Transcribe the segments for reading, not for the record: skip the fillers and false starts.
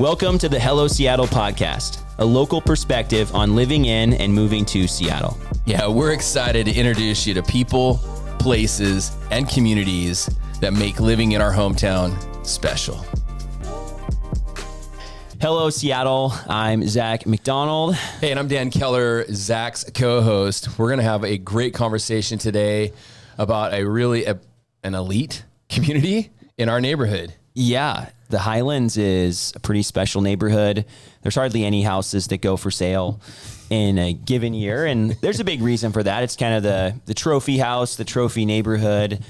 Welcome to the Hello Seattle podcast, a local perspective on living in and moving to Seattle. Yeah, we're excited to introduce you to people, places, and communities that make living in our hometown special. Hello, Seattle. I'm Zach McDonald. Hey, and I'm Dan Keller, Zach's co-host. We're going to have a great conversation today about an elite community in our neighborhood. Yeah, the Highlands is a pretty special neighborhood. There's hardly any houses that go for sale in a given year, and there's a big reason for that. It's kind of the trophy house, the trophy neighborhood,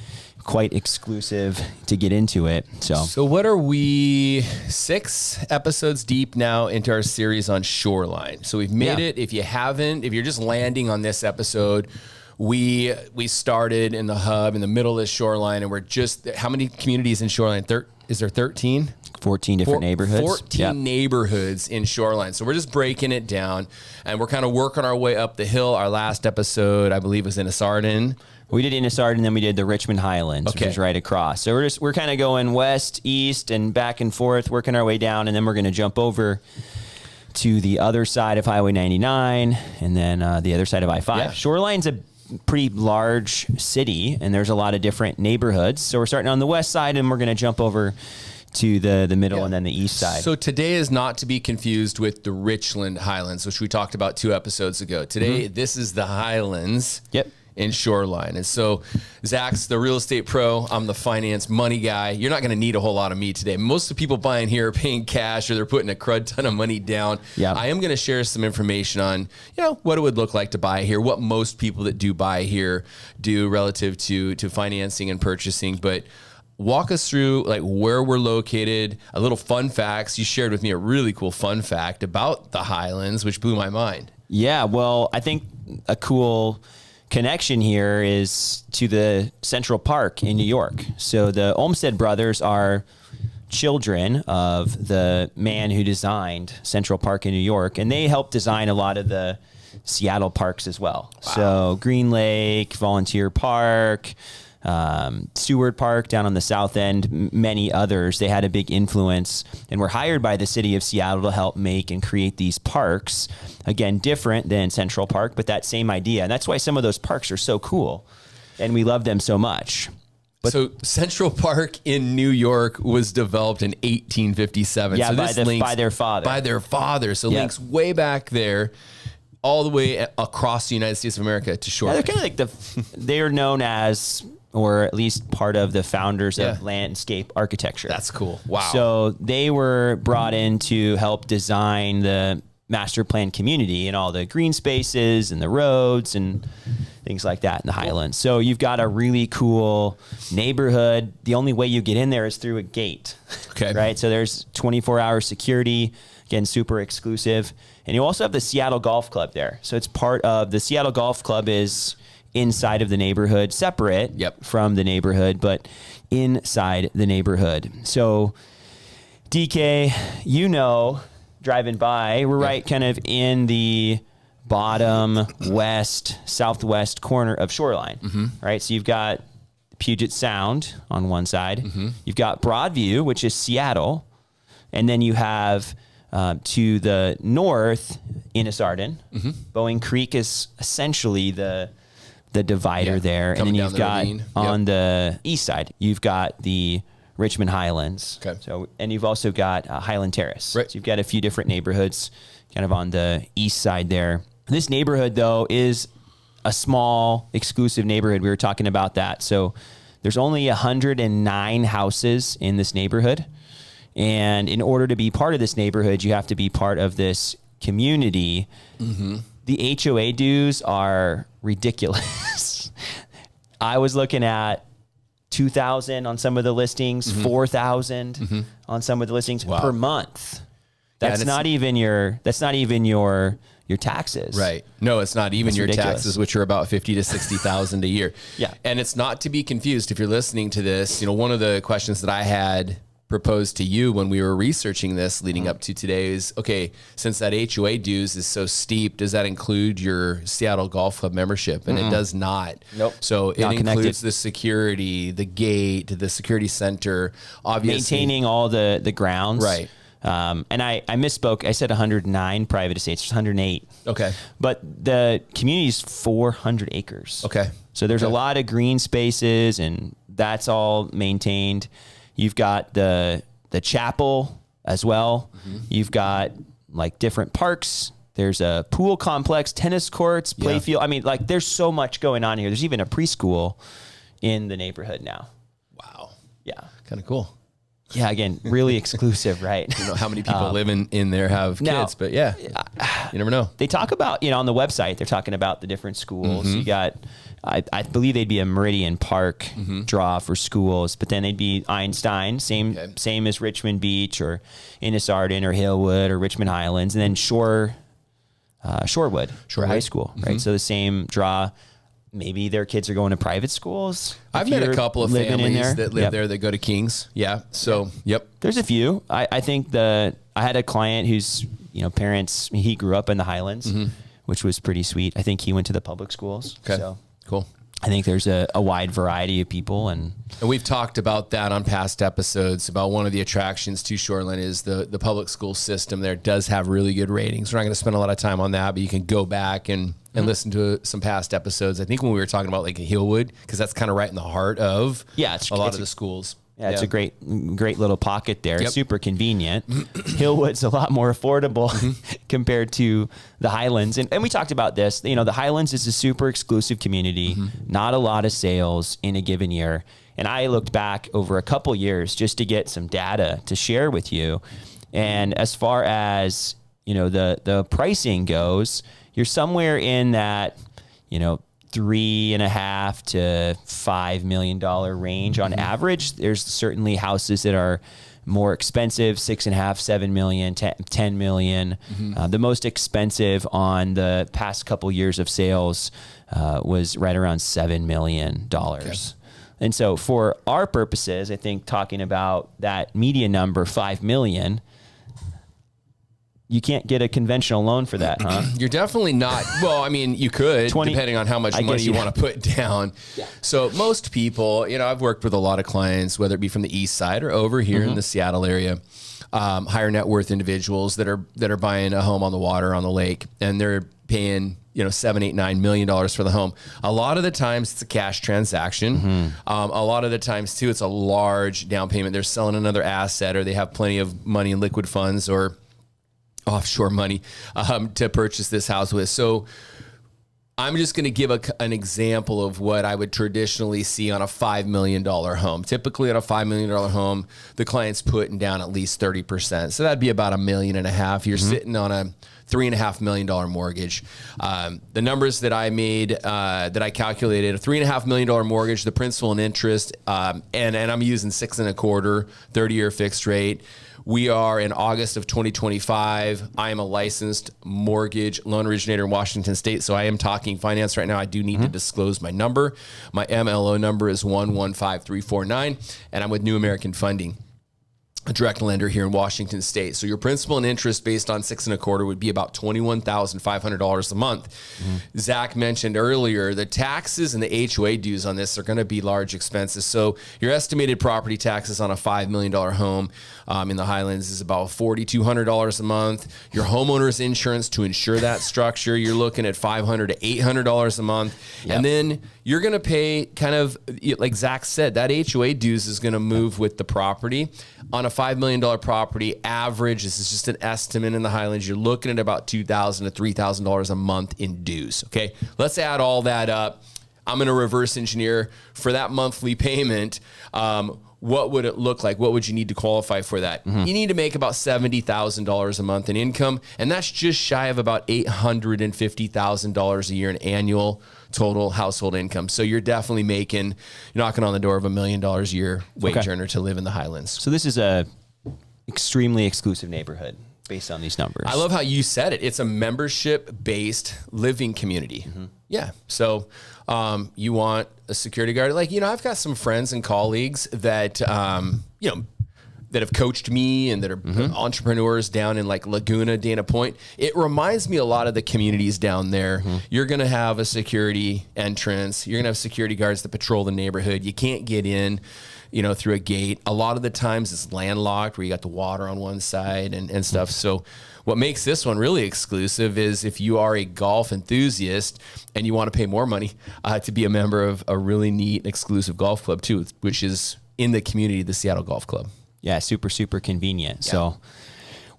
quite exclusive to get into it. So what are we 6 episodes deep now into our series on Shoreline? So we've made it. If you're just landing on this episode, we started in the hub in the middle of this Shoreline, and we're just, how many communities in Shoreline? Is there 13? 14 different neighborhoods. 14 neighborhoods in Shoreline. So we're just breaking it down, and we're kind of working our way up the hill. Our last episode, I believe, was in Asardin. We did Asardin, and then we did the Richmond Highlands, which is right across. So we're kind of going west, east, and back and forth, working our way down, and then we're going to jump over to the other side of Highway 99, and then the other side of I-5. Yeah. Shoreline's a pretty large city, and there's a lot of different neighborhoods. So we're starting on the west side, and we're going to jump over to the middle and then the east side. So today is not to be confused with the Richland Highlands, which we talked about 2 episodes ago. Today, this is the Highlands. In Shoreline. And so Zach's the real estate pro. I'm the finance money guy. You're not going to need a whole lot of me today. Most of the people buying here are paying cash, or they're putting a crud ton of money down. Yeah. I am going to share some information on, what it would look like to buy here, what most people that do buy here do relative to financing and purchasing. But walk us through like where we're located, a little fun facts. You shared with me a really cool fun fact about the Highlands, which blew my mind. Yeah, well, I think a cool connection here is to the Central Park in New York. So the Olmsted Brothers are children of the man who designed Central Park in New York, and they helped design a lot of the Seattle parks as well. Wow. So Green Lake, Volunteer Park, Seward Park down on the south end, many others. They had a big influence and were hired by the city of Seattle to help make and create these parks. Again, different than Central Park, but that same idea. And that's why some of those parks are so cool and we love them so much. But so Central Park in New York was developed in 1857. Yeah, so by their father. By their father. So links way back there, all the way across the United States of America to Shoreline. Yeah, they're kind of like they are known as, or at least part of the founders of landscape architecture. That's cool. Wow. So they were brought in to help design the master plan community and all the green spaces and the roads and things like that in the Highlands. So you've got a really cool neighborhood. The only way you get in there is through a gate. Okay. Right. So there's 24-hour security, again, super exclusive. And you also have the Seattle Golf Club there. So it's part of the Seattle Golf Club is inside of the neighborhood, separate from the neighborhood, but inside the neighborhood. So DK, driving by, we're right kind of in the bottom southwest corner of Shoreline, right? So you've got Puget Sound on one side, you've got Broadview, which is Seattle, and then you have to the north in Asardin. Boeing Creek is essentially the divider there. And then you've got on the east side, you've got the Richmond Highlands. Okay. So, and you've also got Highland Terrace. Right. So you've got a few different neighborhoods kind of on the east side there. This neighborhood, though, is a small, exclusive neighborhood. We were talking about that. So there's only 109 houses in this neighborhood. And in order to be part of this neighborhood, you have to be part of this community. The HOA dues are ridiculous. I was looking at $2,000 on some of the listings, $4,000 on some of the listings per month. That's not even your taxes. Right. No, it's not even your taxes, which are about $50,000 to $60,000 a year. Yeah. And it's not to be confused. If you're listening to this, one of the questions that I had proposed to you when we were researching this leading up to today is, okay, since that HOA dues is so steep, does that include your Seattle Golf Club membership? And it does not. Nope. So it includes the security, the gate, the security center, obviously. Maintaining all the grounds. Right. And I misspoke. I said 109 private estates. There's 108. Okay. But the community is 400 acres. Okay. So there's a lot of green spaces, and that's all maintained. You've got the chapel as well. You've got like different parks. There's a pool complex, tennis courts, play field. I mean, like there's so much going on here. There's even a preschool in the neighborhood now. Wow. Yeah. Kind of cool. Yeah, again, really exclusive, right? You know how many people live in there have kids, but yeah, you never know. They talk about, on the website, they're talking about the different schools. You got, I believe they'd be a Meridian Park draw for schools, but then they'd be Einstein, same as Richmond Beach or Innis Arden or Hillwood or Richmond Highlands, and then Shorewood for high school, right? So the same draw. Maybe their kids are going to private schools. I've met a couple of families that live there that go to Kings. Yeah. So, There's a few. I think I had a client whose, parents, he grew up in the Highlands, which was pretty sweet. I think he went to the public schools. Okay. So cool. I think there's a wide variety of people. And we've talked about that on past episodes about one of the attractions to Shoreline is the public school system there does have really good ratings. We're not going to spend a lot of time on that, but you can go back and listen to some past episodes. I think when we were talking about like Hillwood, because that's kind of right in the heart of a lot of the schools. Yeah, it's a great little pocket there. Super convenient. Hillwood's a lot more affordable compared to the Highlands. And we talked about this. The Highlands is a super exclusive community, not a lot of sales in a given year. And I looked back over a couple years just to get some data to share with you. And as far as, the pricing goes, you're somewhere in that, $3.5 to $5 million range on average. There's certainly houses that are more expensive, 6.5, 7 million, 10 million. The most expensive on the past couple years of sales was right around $7 million. Okay. And so for our purposes, I think talking about that median number, 5 million, you can't get a conventional loan for that, huh? You're definitely not. Well, I mean, you could, depending on how much money you want to put down. Yeah. So most people, I've worked with a lot of clients, whether it be from the east side or over here in the Seattle area, higher net worth individuals that are buying a home on the water, on the lake, and they're paying, $7, $8, $9 million for the home. A lot of the times it's a cash transaction. A lot of the times too, it's a large down payment. They're selling another asset, or they have plenty of money in liquid funds or offshore money to purchase this house with. So I'm just going to give an example of what I would traditionally see on a $5 million home. Typically on a $5 million home, the client's putting down at least 30%. So that'd be about $1.5 million. You're sitting on a $3.5 million mortgage. The numbers that I made, that I calculated, a $3.5 million mortgage, the principal and interest, and I'm using 6.25, 30-year fixed rate. We are in August of 2025. I am a licensed mortgage loan originator in Washington State, so I am talking finance right now. I do need to disclose my number. My MLO number is 115349, and I'm with New American Funding, a direct lender here in Washington State. So your principal and interest based on 6.25 would be about $21,500 a month. Zach mentioned earlier, the taxes and the HOA dues on this are going to be large expenses. So your estimated property taxes on a $5 million home in the Highlands is about $4,200 a month. Your homeowner's insurance to insure that structure, you're looking at $500 to $800 a month. Yep. And then you're going to pay kind of, like Zach said, that HOA dues is going to move with the property. On a $5 million property, average, this is just an estimate in the Highlands, you're looking at about $2,000 to $3,000 a month in dues. Okay, let's add all that up. I'm going to reverse engineer for that monthly payment. What would it look like? What would you need to qualify for that? You need to make about $70,000 a month in income, and that's just shy of about $850,000 a year in annual total household income. So you're definitely you're knocking on the door of $1 million a year wage earner to live in the Highlands. So this is a extremely exclusive neighborhood based on these numbers. I love how you said it. It's a membership-based living community. Yeah. So you want a security guard. Like, I've got some friends and colleagues that, that have coached me and that are entrepreneurs down in like Laguna, Dana Point. It reminds me a lot of the communities down there. You're going to have a security entrance. You're going to have security guards that patrol the neighborhood. You can't get in through a gate. A lot of the times it's landlocked where you got the water on one side and stuff. So what makes this one really exclusive is if you are a golf enthusiast and you want to pay more money to be a member of a really neat exclusive golf club too, which is in the community, the Seattle Golf Club. Yeah, super, super convenient. Yeah. So,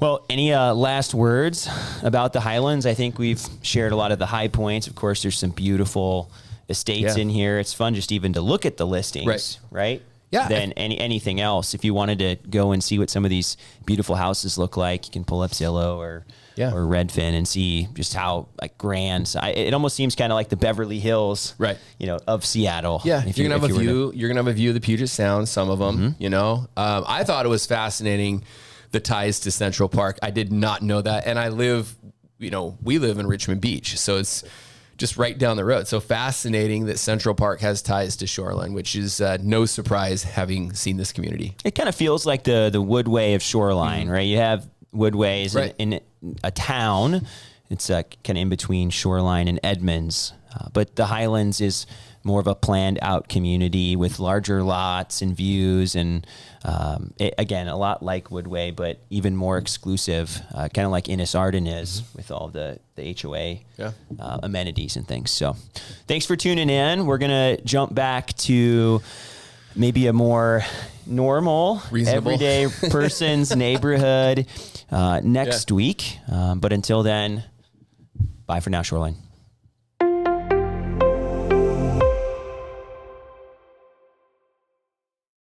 well, any last words about the Highlands? I think we've shared a lot of the high points. Of course, there's some beautiful estates in here. It's fun just even to look at the listings, right? Yeah. Than anything else. If you wanted to go and see what some of these beautiful houses look like, you can pull up Zillow or Redfin and see just how like grand. It almost seems kind of like the Beverly Hills, right? Of Seattle. Yeah. You're gonna have a view. You're gonna have a view of the Puget Sound. Some of them, I thought it was fascinating, the ties to Central Park. I did not know that, and we live in Richmond Beach, so it's just right down the road. So fascinating that Central Park has ties to Shoreline, which is no surprise having seen this community. It kind of feels like the Woodway of Shoreline, right? You have Woodways in a town. It's kind of in between Shoreline and Edmonds. But the Highlands is more of a planned out community with larger lots and views. And again, a lot like Woodway, but even more exclusive, kind of like Innis Arden is with all the HOA amenities and things. So thanks for tuning in. We're going to jump back to maybe a more normal, everyday person's neighborhood next week. But until then, bye for now, Shoreline.